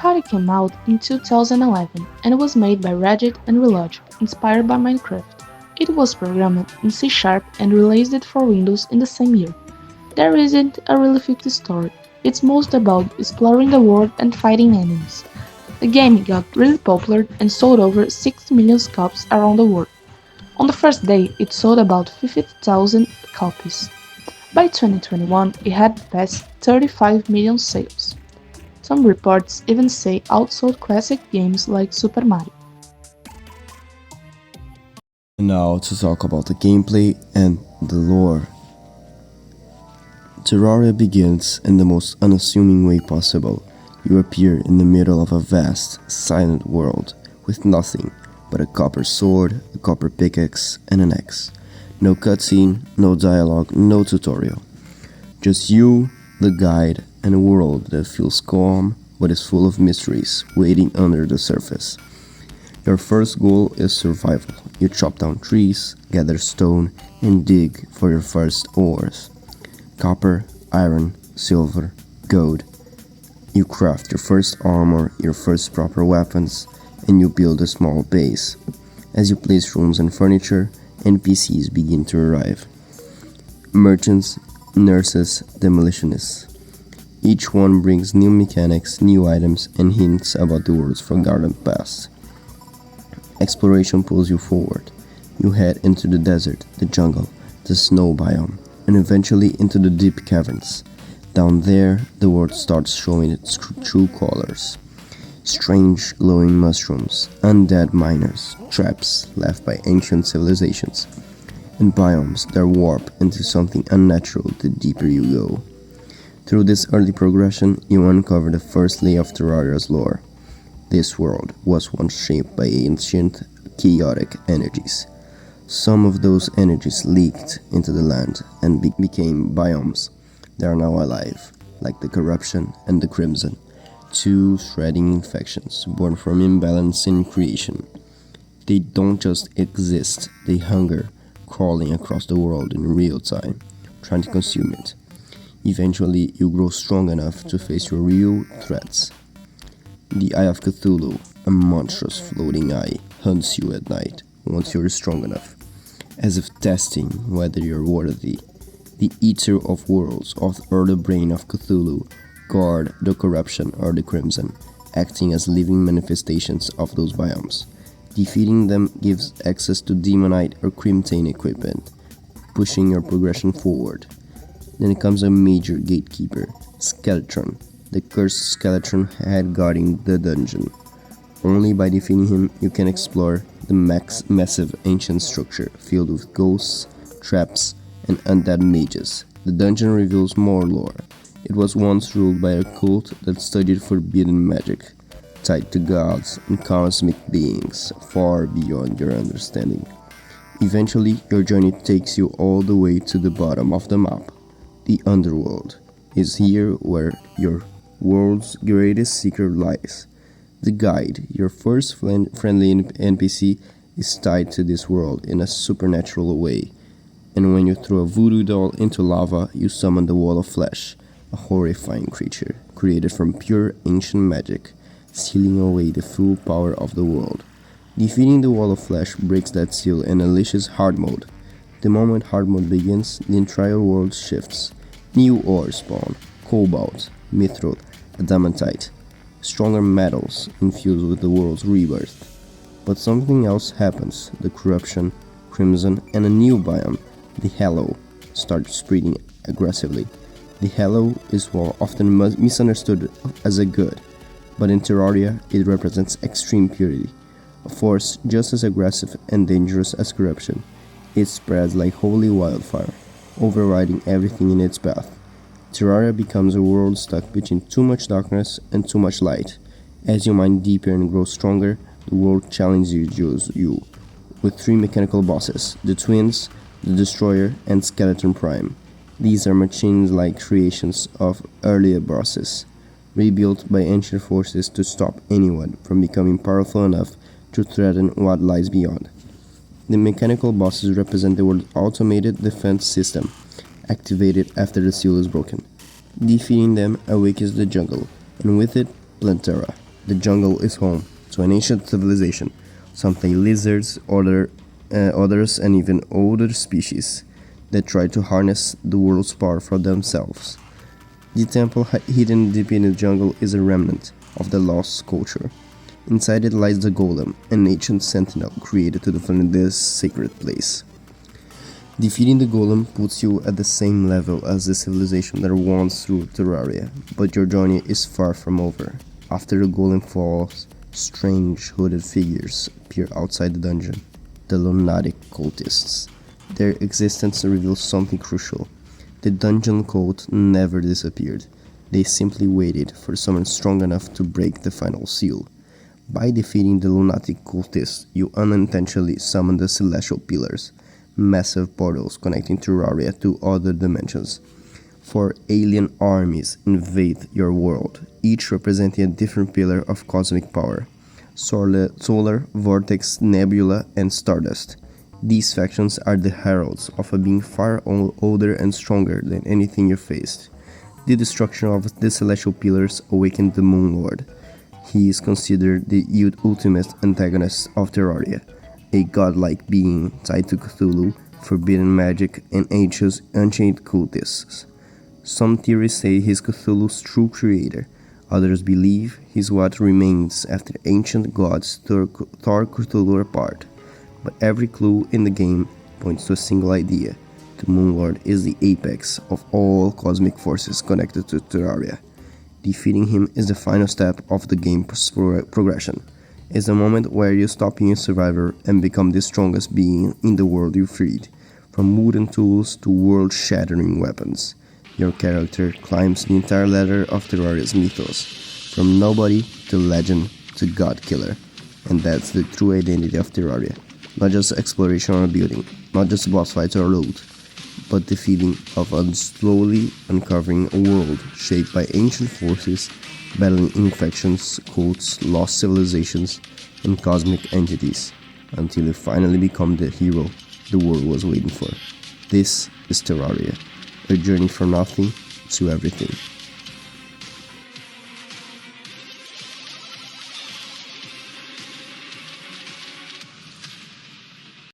Terraria came out in 2011 and was made by Reddit and Relogic, inspired by Minecraft. It was programmed in C# and released for Windows in the same year. There isn't a really fixed story. It's most about exploring the world and fighting enemies. The game got really popular and sold over 60 million copies around the world. On the first day, it sold about 50,000 copies. By 2021, it had passed 35 million sales. Some reports even say outsold classic games like Super Mario. And now to talk about the gameplay and the lore. Terraria begins in the most unassuming way possible. You appear in the middle of a vast, silent world with nothing but a copper sword, a copper pickaxe, and an axe. No cutscene, no dialogue, no tutorial. Just you, the guide, and a world that feels calm but is full of mysteries waiting under the surface. Your first goal is survival. You chop down trees, gather stone, and dig for your first ores. Copper, iron, silver, gold. You craft your first armor, your first proper weapons, and you build a small base. As you place rooms and furniture, NPCs begin to arrive. Merchants, nurses, demolitionists. Each one brings new mechanics, new items, and hints about the world's forgotten past. Exploration pulls you forward. You head into the desert, the jungle, the snow biome, and eventually into the deep caverns. Down there, the world starts showing its true colors. Strange glowing mushrooms, undead miners, traps left by ancient civilizations, and biomes that warp into something unnatural the deeper you go. Through this early progression, you uncover the first layer of Terraria's lore. This world was once shaped by ancient, chaotic energies. Some of those energies leaked into the land and became biomes that are now alive, like the corruption and the crimson, two shredding infections born from imbalance in creation. They don't just exist, they hunger, crawling across the world in real time, trying to consume it. Eventually, you grow strong enough to face your real threats. The Eye of Cthulhu, a monstrous floating eye, hunts you at night once you're strong enough, as if testing whether you're worthy. The Eater of Worlds, or the Brain of Cthulhu, guard the corruption or the crimson, acting as living manifestations of those biomes. Defeating them gives access to demonite or crimtane equipment, pushing your progression forward. Then comes a major gatekeeper, Skeletron, the cursed skeleton head guarding the dungeon. Only by defeating him you can explore the massive ancient structure filled with ghosts, traps, and undead mages. The dungeon reveals more lore. It was once ruled by a cult that studied forbidden magic, tied to gods and cosmic beings far beyond your understanding. Eventually, your journey takes you all the way to the bottom of the map. The underworld is here where your world's greatest secret lies. The guide, your first friendly NPC, is tied to this world in a supernatural way. And when you throw a voodoo doll into lava, you summon the Wall of Flesh, a horrifying creature created from pure ancient magic, sealing away the full power of the world. Defeating the Wall of Flesh breaks that seal and unleashes hard mode. The moment hard mode begins, the entire world shifts. New ores spawn, cobalt, mithril, adamantite, stronger metals infused with the world's rebirth. But something else happens. The corruption, crimson, and a new biome, the Hallow, start spreading aggressively. The Hallow is often misunderstood as a good, but in Terraria it represents extreme purity, a force just as aggressive and dangerous as corruption. It spreads like holy wildfire, overriding everything in its path. Terraria becomes a world stuck between too much darkness and too much light. As you mine deeper and grow stronger, the world challenges you with three mechanical bosses, the Twins, the Destroyer, and Skeleton Prime. These are machine-like creations of earlier bosses, rebuilt by ancient forces to stop anyone from becoming powerful enough to threaten what lies beyond. The mechanical bosses represent the world's automated defense system, activated after the seal is broken. Defeating them awakens the jungle, and with it, Plantera, The jungle is home to an ancient civilization, something lizards, others, and even older species that try to harness the world's power for themselves. The temple hidden deep in the jungle is a remnant of the lost culture. Inside it lies the golem, an ancient sentinel created to defend this sacred place. Defeating the golem puts you at the same level as the civilization that wants through Terraria, but your journey is far from over. After the golem falls, strange hooded figures appear outside the dungeon, the lunatic cultists. Their existence reveals something crucial. The dungeon cult never disappeared. They simply waited for someone strong enough to break the final seal. By defeating the lunatic cultists, you unintentionally summon the celestial pillars, massive portals connecting Terraria to other dimensions. Four alien armies invade your world, each representing a different pillar of cosmic power: Solar, Vortex, Nebula, and Stardust. These factions are the heralds of a being far older and stronger than anything you faced. The destruction of the celestial pillars awakened the Moon Lord. He is considered the ultimate antagonist of Terraria, a godlike being tied to Cthulhu, forbidden magic, and ancient cultists. Some theories say he's Cthulhu's true creator. Others believe he's what remains after ancient gods tore Cthulhu apart. But every clue in the game points to a single idea. The Moon Lord is the apex of all cosmic forces connected to Terraria. Defeating him is the final step of the game's progression. It's the moment where you stop being a survivor and become the strongest being in the world you freed. From wooden tools to world-shattering weapons, your character climbs the entire ladder of Terraria's mythos, from nobody to legend to god killer. And that's the true identity of Terraria. Not just exploration or building, not just boss fights or loot, but the feeling of slowly uncovering a world shaped by ancient forces, battling infections, cults, lost civilizations, and cosmic entities, until you finally become the hero the world was waiting for. This is Terraria, a journey from nothing to everything.